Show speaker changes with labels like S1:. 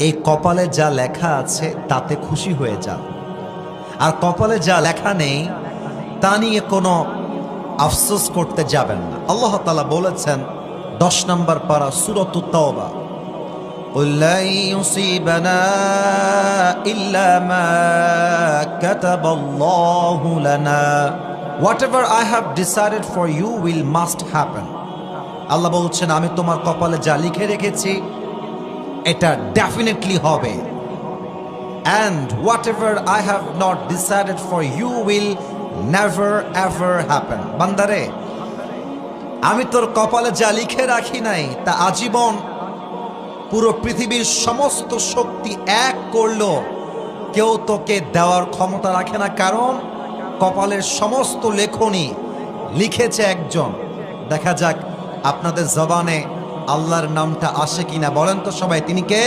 S1: এই কপালে যা লেখা আছে তাতে খুশি হয়ে যান, আর কপালে যা লেখা নেই তা নিয়ে কোনো আফসোস করতে যাবেন না। আল্লাহ তাআলা বলেছেন 10 নম্বর পারা সূরাতুত তাওবা, قُل لَّن يُصِيبَنَا إِلَّا مَا كَتَبَ اللَّهُ لَنَا whatever I have decided for you will must happen। আল্লাহ বলছেন আমি তোমার কপালে যা লিখে রেখেছি এটা ডেফিনেটলি হবে, and whatever I have not decided for you will never ever happen। বান্দারে, আমি তোর কপালে যা লিখে রাখি নাই তা আজীবন পুরো পৃথিবীর সমস্ত শক্তি এক করলো কেউ তোকে দেওয়ার ক্ষমতা রাখে না, কারণ কপালের সমস্ত লেখনী লিখেছে একজন। দেখা যাক আপনাদের জবানে আল্লাহর নামটা আসে কিনা, বলেন তো সবাই, তিনি কে?